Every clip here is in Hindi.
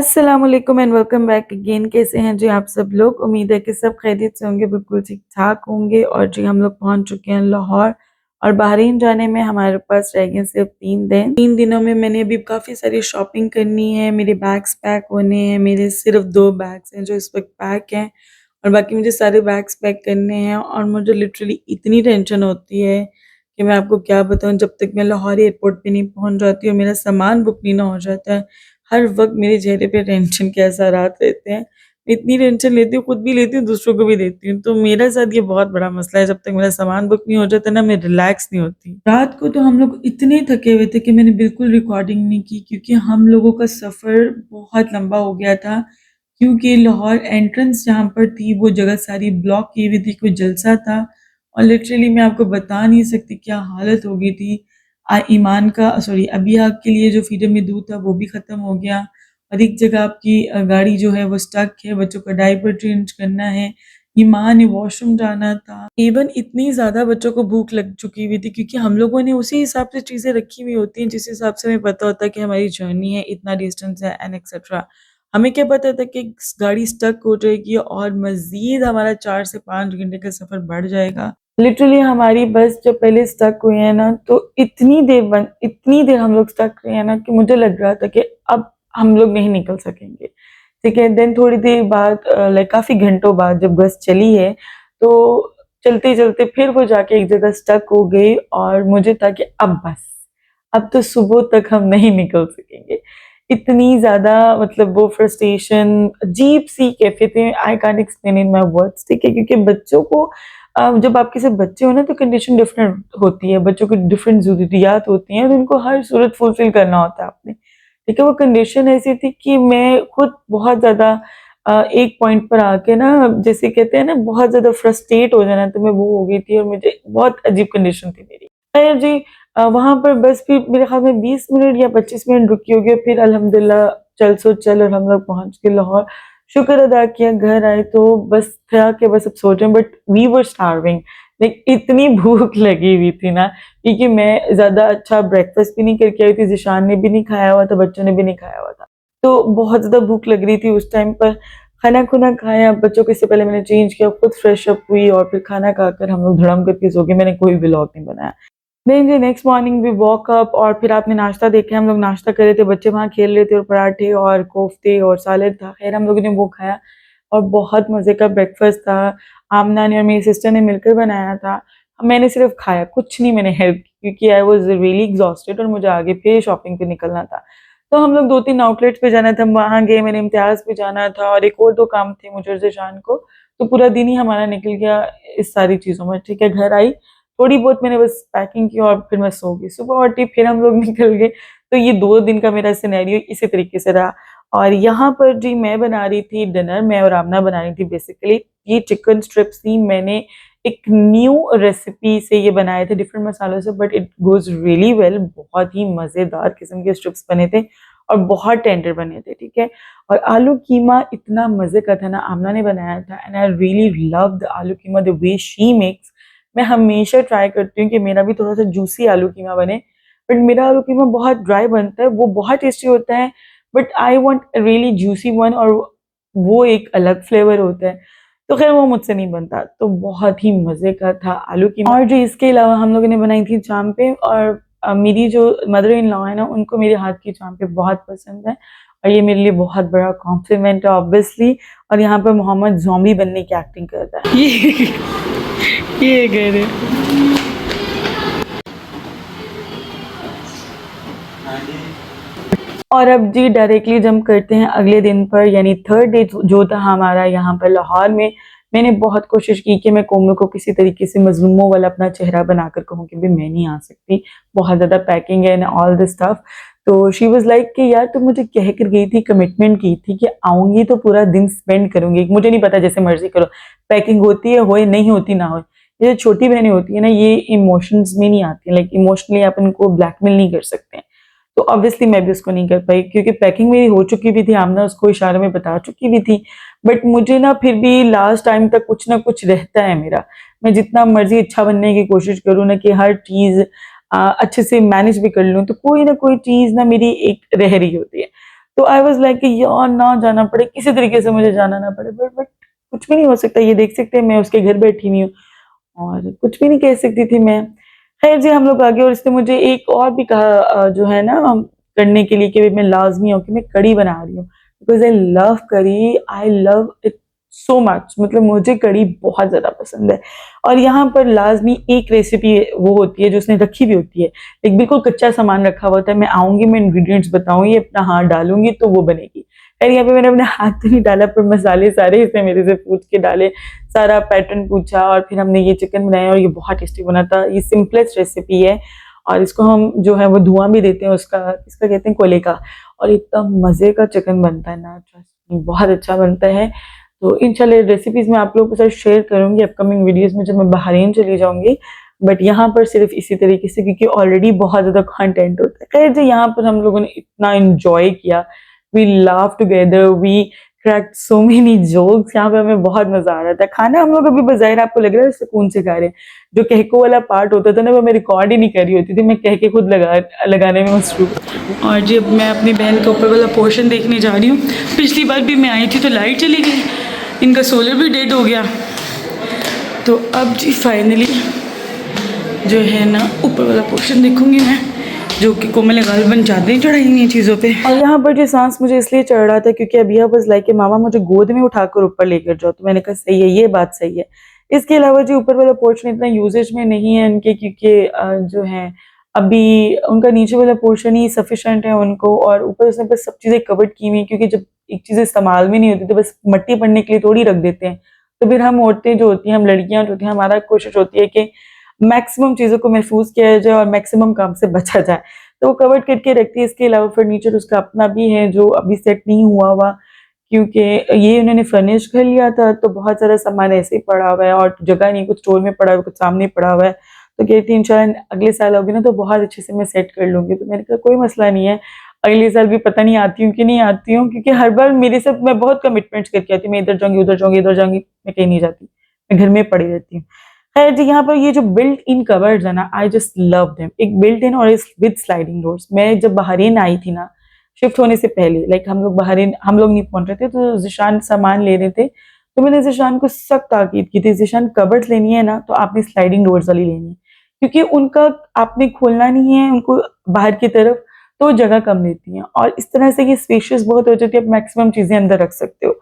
अस्सलाम वालेकुम एंड वेलकम बैक अगेन। कैसे हैं जी आप सब लोग? उम्मीद है कि सब खैरियत से होंगे, बिल्कुल ठीक ठाक होंगे। और जी हम लोग पहुंच चुके हैं लाहौर और बहरीन जाने में हमारे पास रह गए सिर्फ 3 दिन। 3 दिनों में मैंने अभी काफ़ी सारी शॉपिंग करनी है, मेरे बैग्स पैक होने हैं। मेरे सिर्फ 2 बैग्स हैं जो इस वक्त पैक हैं और बाकी मुझे सारे बैग्स पैक करने हैं। और मुझे लिटरली इतनी टेंशन होती है कि मैं आपको क्या बताऊं। जब तक मैं लाहौर एयरपोर्ट पे नहीं पहुंच जाती और मेरा सामान बुक नहीं ना हो जाता है, हर वक्त मेरे चेहरे पे टेंशन के असरात रहते हैं। मैं इतनी टेंशन लेती हूँ, खुद भी लेती हूँ, दूसरों को भी देती हूँ। तो मेरे साथ ये बहुत बड़ा मसला है, जब तक मेरा सामान बुक नहीं हो जाता ना, मैं रिलैक्स नहीं होती। रात को तो हम लोग इतने थके हुए थे कि मैंने बिल्कुल रिकॉर्डिंग नहीं की, क्योंकि हम लोगों का सफ़र बहुत लंबा हो गया था। क्योंकि लाहौर एंट्रेंस जहाँ पर थी वो जगह सारी ब्लॉक की हुई थी, कोई जलसा था। और लिटरली मैं आपको बता नहीं सकती क्या हालत हो गई थी। ईमान का सॉरी अबिया के लिए जो फीडर में दूध था वो भी ख़त्म हो गया। और एक जगह आपकी गाड़ी जो है वो स्टक है, बच्चों का डायपर चेंज करना है, ईमान ने वॉशरूम जाना था। इवन इतनी ज़्यादा बच्चों को भूख लग चुकी हुई थी, क्योंकि हम लोगों ने उसी हिसाब से चीज़ें रखी हुई होती हैं जिस हिसाब से हमें पता होता है कि हमारी जर्नी है, इतना डिस्टेंस है एंड एक्सेट्रा। हमें क्या पता था कि गाड़ी स्टक हो जाएगी और मज़ीद हमारा 4 से 5 घंटे का सफ़र बढ़ जाएगा। लिटरली हमारी बस जब पहले स्टक हुई है ना, तो इतनी देर हम लोग स्टक रहे हैं ना कि मुझे लग रहा था कि अब हम लोग नहीं निकल सकेंगे। ठीक है, देन थोड़ी देर बाद लाइक काफ़ी घंटों बाद जब बस चली है, तो चलते-चलते फिर वो जाके एक जगह स्टक हो गई और मुझे था कि अब बस, अब तो सुबह तक हम नहीं निकल सकेंगे। इतनी ज़्यादा मतलब वो फ्रस्ट्रेशन, अजीब-सी कैफ़ियत है, I can't explain in my words. ठीक है, क्योंकि बच्चों को जब आपके साथ बच्चे हो ना तो कंडीशन डिफरेंट होती है, बच्चों की डिफरेंट ज़रूरियात होती हैं और उनको हर सूरत फुलफ़िल करना होता है आपने। ठीक है, वो कंडीशन ऐसी थी कि मैं खुद बहुत ज़्यादा एक पॉइंट पर आके ना, जैसे कहते हैं ना, बहुत ज़्यादा फ्रस्ट्रेट हो जाना, तो मैं वो हो गई थी और मुझे बहुत अजीब कंडीशन थी मेरी। खैर जी, वहाँ पर बस फिर मेरे ख़्याल में 20 मिनट या 25 मिनट रुकी होगी, फिर अल्हम्दुलिल्लाह चल सो चल और हम लोग पहुँच गए लाहौर। शुक्र अदा किया, घर आए तो बस था कि बस अब सो जाएँ, but we were starving. Like इतनी भूख लगी हुई थी ना, क्योंकि मैं ज़्यादा अच्छा ब्रेकफ़ास्ट भी नहीं करके आई थी, ज़िशान ने भी नहीं खाया हुआ था, बच्चों ने भी नहीं खाया हुआ था। तो बहुत ज़्यादा भूख लग रही थी उस टाइम पर। खाना-खुना खाया, बच्चों को इससे पहले मैंने चेंज किया, खुद फ्रेश अप हुई और फिर खाना खाकर हम लोग धड़म करके सो गए। मैंने कोई व्लॉग नहीं बनाया। नहीं जी, next morning we walk up और फिर आपने नाश्ता देखा, हम लोग नाश्ता कर रहे थे, बच्चे वहाँ खेल रहे थे और पराठे और कोफ्ते और सैलेड था। खैर हम लोगों ने वो खाया और बहुत मज़े का ब्रेकफ़ास्ट था। आमना ने और मेरी सिस्टर ने मिलकर बनाया था। मैंने सिर्फ़ खाया, कुछ नहीं मैंने हेल्प की, क्योंकि आई वाज़ रियली एग्ज़ॉस्टेड और मुझे आगे फिर शॉपिंग पे निकलना था। तो हम लोग 2-3 आउटलेट्स पे जाना था, वहाँ गए, मैंने इम्तियाज़ पे जाना था और एक और 2 काम थे मुझे और ज़ीशान को। तो पूरा दिन ही हमारा निकल गया इस सारी चीज़ों में। ठीक है, घर आई, थोड़ी बहुत मैंने बस पैकिंग की और फिर मैं सो गई। सुबह उठी फिर हम लोग निकल गए। तो ये 2 दिन का मेरा सिनेरियो इसी तरीके से रहा। और यहाँ पर जी मैं बना रही थी डिनर, मैं और आमना बना रही थी बेसिकली। ये चिकन स्ट्रिप्स थी, मैंने एक न्यू रेसिपी से ये बनाए थे डिफरेंट मसालों से, but it goes really well. बहुत ही मज़ेदार किस्म के स्ट्रिप्स बने थे और बहुत टेंडर बने थे, ठीक है? और आलू कीमा इतना मज़े का था ना, आमना ने बनाया था एंड आई रियली लव्ड आलू कीमा द वे शी मेक्स। मैं हमेशा ट्राई करती हूँ कि मेरा भी थोड़ा-सा जूसी आलू कीमा बने, बट मेरा आलू कीमा बहुत ड्राई बनता है, वो बहुत टेस्टी होता है, but I want a really juicy one और वो एक अलग फ्लेवर होता है। तो ख़ैर वो मुझसे नहीं बनता, तो बहुत ही मज़े का था आलू कीमा। और जो इसके अलावा हम लोगों ने बनाई थी चांपे और मेरी जो मदर इन लॉ है ना, उनको मेरे हाथ की चांपे बहुत पसंद है और ये मेरे लिए बहुत बड़ा कॉम्प्लीमेंट है ऑब्वियसली। और यहाँ पर मोहम्मद ज़ॉम्बी बनने की एक्टिंग करता है। ये कह रहे और अब जी डायरेक्टली जंप करते हैं अगले दिन पर, यानी थर्ड डे जो था हमारा यहाँ पर लाहौर में। मैंने बहुत कोशिश की कि मैं कोमल को किसी तरीके से मजलूमों वाला अपना चेहरा बनाकर कहूँ कि भी मैं नहीं आ सकती, बहुत ज़्यादा पैकिंग है एंड ऑल दिस स्टफ। तो शी वाज लाइक कि यार तुम मुझे कह कर गई थी, कमिटमेंट की थी कि आऊँगी तो पूरा दिन स्पेंड करूँगी, मुझे नहीं पता जैसे मर्ज़ी करो, पैकिंग होती है होए, नहीं होती ना होए। ये जो छोटी बहनें होती है ना, ये इमोशंस में नहीं आती, लाइक इमोशनली अपन को ब्लैकमेल नहीं कर सकते हैं। तो ऑब्वियसली मैं भी उसको नहीं कर पाई, क्योंकि पैकिंग मेरी हो चुकी भी थी, आमना उसको इशारे में बता चुकी भी थी। बट मुझे ना फिर भी लास्ट टाइम तक कुछ ना कुछ रहता है मेरा। मैं जितना मर्ज़ी अच्छा बनने की कोशिश करूँ ना कि हर चीज़ अच्छे से मैनेज भी कर लूँ, तो कोई ना कोई चीज़ ना मेरी एक रह रही होती है। तो आई वाज लाइक कि यार ना जाना पड़े, किसी तरीके से मुझे जाना ना पड़े, बट कुछ भी नहीं हो सकता, ये देख सकते हैं मैं उसके घर बैठी हुई हूँ और कुछ भी नहीं कह सकती थी मैं। खैर जी हम लोग आगे और इसने मुझे एक और भी कहा जो है ना करने के लिए कि मैं लाजमी हूँ कि मैं कढ़ी बना रही हूँ, because I love kadhi, I love it so much, मतलब मुझे कढ़ी बहुत ज़्यादा पसंद है। और यहाँ पर लाजमी एक रेसिपी वो होती है जो उसने रखी हुई होती है, एक बिल्कुल कच्चा सामान रखा हुआ होता है, मैं आऊँगी, मैं इंग्रेडिएंट्स बताऊँगी, अपना हाथ डालूँगी तो वो बनेगी। खैर यहाँ पे मैंने अपने हाथ तो नहीं डाला, पर मसाले सारे इसने मेरे से पूछ के डाले, सारा पैटर्न पूछा और फिर हमने ये चिकन बनाया और ये बहुत टेस्टी बना था। ये सिंपलेस्ट रेसिपी है और इसको हम जो है वो धुआं भी देते हैं उसका, इसका कहते हैं कोयले का, और इतना मज़े का चिकन बनता है ना, ट्रस्ट मी, बहुत अच्छा बनता है। तो इंशाल्लाह रेसिपीज मैं आप लोगों के साथ शेयर करूंगी अपकमिंग वीडियोस में जब मैं बहरीन चली जाऊंगी, बट यहाँ पर सिर्फ इसी तरीके से क्योंकि ऑलरेडी बहुत ज़्यादा कंटेंट होता है। खैर जी यहाँ पर हम लोगों ने इतना इंजॉय किया, we laughed together, we cracked so many jokes, यहाँ पे हमें बहुत मजा आ रहा था। खाना हम लोग अभी बजाय आपको लग रहा है सुकून से खा रहे हैं, जो कहको वाला पार्ट होता था ना वो मैं रिकॉर्ड ही नहीं कर रही होती थी, मैं कह के खुद लगाने में मसरूफ। और जी अब मैं अपनी बहन का ऊपर वाला पोर्शन देखने जा रही हूँ। पिछली बार भी मैं आई थी तो लाइट चली गई, इनका सोलर भी डेड हो गया, तो अब जी फाइनली जो है ना ऊपर वाला पोर्शन देखूंगी मैं, जो कि कोमल गालिबन चादरें चढ़ाई हुई हैं चीज़ों पे। और यहाँ पर जो सांस मुझे इसलिए चढ़ रहा था क्योंकि अभी बस लाइक कि मामा मुझे गोद में उठाकर ऊपर लेकर जाओ, तो मैंने कहा सही है, ये बात सही है। इसके अलावा जो ऊपर वाला पोर्शन इतना यूजेज में नहीं है इनके, क्योंकि जो है अभी उनका नीचे वाला पोर्शन ही सफिशेंट है उनको, और ऊपर उसने बस सब चीज़ें कवर्ड की हुई, क्योंकि जब एक चीज़ इस्तेमाल में नहीं होती तो बस मट्टी पड़ने के लिए थोड़ी रख देते हैं। तो फिर हम औरतें जो होती हैं, हम लड़कियां जो होती हैं, हमारा कोशिश होती है कि मैक्सिमम चीज़ों को महफूज किया जाए और मैक्सिमम काम से बचा जाए, तो वो कवर्ड करके रखती है। इसके अलावा फर्नीचर उसका अपना भी है जो अभी सेट नहीं हुआ हुआ, क्योंकि ये उन्होंने फर्निश कर लिया था, तो बहुत सारा सामान ऐसे ही पड़ा हुआ है और जगह नहीं, कुछ स्टोर में पड़ा हुआ है, कुछ सामने पड़ा हुआ है। तो कहती इंशाल्लाह अगले साल होगी ना तो बहुत अच्छे से मैं सेट कर लूंगी। तो मैंने कहा कोई मसला नहीं है, अगले साल भी पता नहीं आती हूँ कि नहीं आती हूँ, क्योंकि हर बार मेरे साथ मैं बहुत कमिटमेंट्स करके आती हूँ, मैं इधर जाऊंगी उधर जाऊंगी इधर जाऊंगी, मैं कहीं नहीं जाती, मैं घर में पड़ी रहती हूँ। खैर जी यहाँ पर ये जो बिल्ट इन कवर्ड्स है ना, आई जस्ट लव देम। एक बिल्ट इन और इस विद स्लाइडिंग डोर्स। मैं जब बहरीन आई थी ना शिफ्ट होने से पहले, लाइक हम लोग बहरीन, हम लोग नहीं पहुंच रहे थे, तो जिशान सामान ले रहे थे, तो मैंने जिशान को सख्त ताकीद की थी, जिशान कवर्ड्स लेनी है ना तो आपने स्लाइडिंग डोर्स वाली लेनी है, क्योंकि उनका आपने खोलना नहीं है उनको बाहर की तरफ, तो जगह कम लेती हैं और इस तरह से ये स्पेशियस बहुत हो जाती है, आप मैक्सिमम चीजें अंदर रख सकते हो।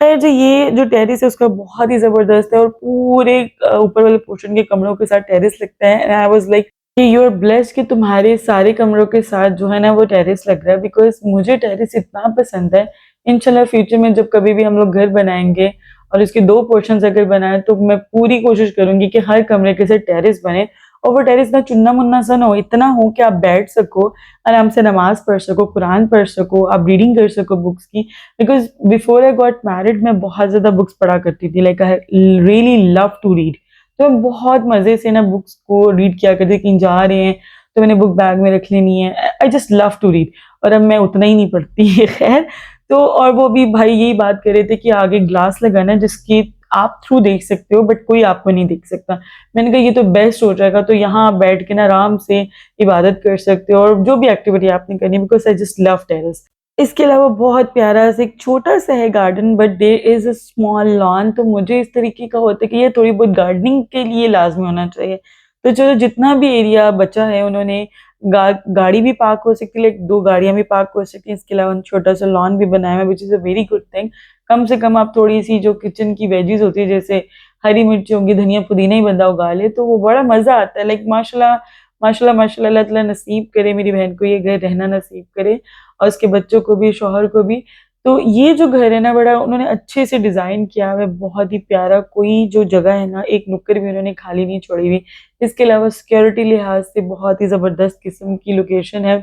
खैर जो ये जो टेरिस है उसका बहुत ही जबरदस्त है और पूरे ऊपर वाले पोर्शन के कमरों के साथ टेरिस लगता है, एंड आई वाज लाइक कि यू आर ब्लेस्ड कि तुम्हारे सारे कमरों के साथ जो है ना वो टेरिस लग रहा है, बिकॉज मुझे टेरिस इतना पसंद है। इंशाल्लाह फ्यूचर में जब कभी भी हम लोग घर बनाएंगे और इसके 2 पोर्शन अगर बनाए तो मैं पूरी कोशिश करूंगी कि हर कमरे के साथ टेरिस बने, और वो टेरिस ना चुन्ना मुन्ना सा ना हो, इतना हो कि आप बैठ सको, आराम से नमाज पढ़ सको, कुरान पढ़ सको, आप रीडिंग कर सको बुक्स की। Because before I got married मैं बहुत ज्यादा बुक्स पढ़ा करती थी, like I really love to read, तो मैं बहुत मजे से ना बुक्स को रीड किया करती, कहीं जा रहे हैं तो मैंने बुक बैग में रख लेनी है, I just love to read. और अब मैं उतना ही नहीं पढ़ती है खैर। तो और वो भी भाई यही बात कर रहे थे कि आगे ग्लास लगाना है जिसकी आप थ्रू देख सकते हो बट कोई आपको नहीं देख सकता। मैंने कहा ये तो बेस्ट हो जाएगा, तो यहाँ आप बैठ के ना आराम से इबादत कर सकते हो और जो भी एक्टिविटी आपने करनी, because I just love terrace. इसके अलावा बहुत प्यारा सा एक छोटा सा है garden, but there is a small lawn, तो मुझे इस तरीके का होता है कि ये थोड़ी बहुत गार्डनिंग के लिए लाजमी होना चाहिए। तो चलो जितना भी एरिया बचा है उन्होंने गाड़ी भी पार्क हो सकती है, लाइक 2 गाड़ियां भी पार्क हो सकती हैं। इसके अलावा छोटा सा लॉन भी बनाया है, which is a very good thing. कम से कम आप थोड़ी सी जो किचन की वेजीज होती है जैसे हरी मिर्ची होंगी, धनिया पुदीना ही बंदा उगा ले तो वो बड़ा मजा आता है। लाइक माशाल्लाह माशाल्लाह माशाल्लाह, अल्लाह ताला नसीब करे मेरी बहन को ये घर रहना नसीब करे, और उसके बच्चों को भी, शौहर को भी। तो ये जो घर है ना बड़ा उन्होंने अच्छे से डिजाइन किया हुआ है, बहुत ही प्यारा, कोई जो जगह है ना एक नुक्कड़ भी उन्होंने खाली नहीं छोड़ी हुई। इसके अलावा सिक्योरिटी लिहाज से बहुत ही जबरदस्त किस्म की लोकेशन है,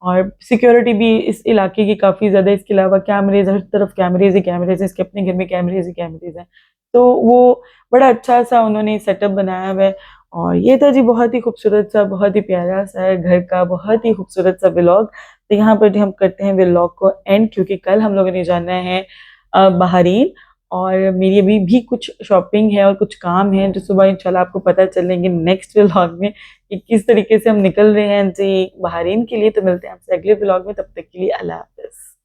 और सिक्योरिटी भी इस इलाके की काफ़ी ज़्यादा। इसके अलावा कैमरेज, हर तरफ कैमरेज ही कैमरेज, इसके अपने घर में कैमरेज ही कैमरेज हैं, तो वो बड़ा अच्छा सा उन्होंने सेटअप बनाया हुआ है। और ये था जी बहुत ही खूबसूरत सा, बहुत ही प्यारा सा है घर का, बहुत ही खूबसूरत सा व्लॉग। तो यहाँ पर जी हम करते हैं व्लॉग को एंड, क्योंकि कल हम लोगों ने जाना है बहरीन, और मेरी अभी भी कुछ शॉपिंग है और कुछ काम है जो सुबह इंशाल्लाह आपको पता चलेंगे नेक्स्ट व्लॉग में कि किस तरीके से हम निकल रहे हैं जी बहरीन के लिए। तो मिलते हैं आपसे अगले व्लॉग में, तब तक के लिए अल्लाह हाफ़िज़।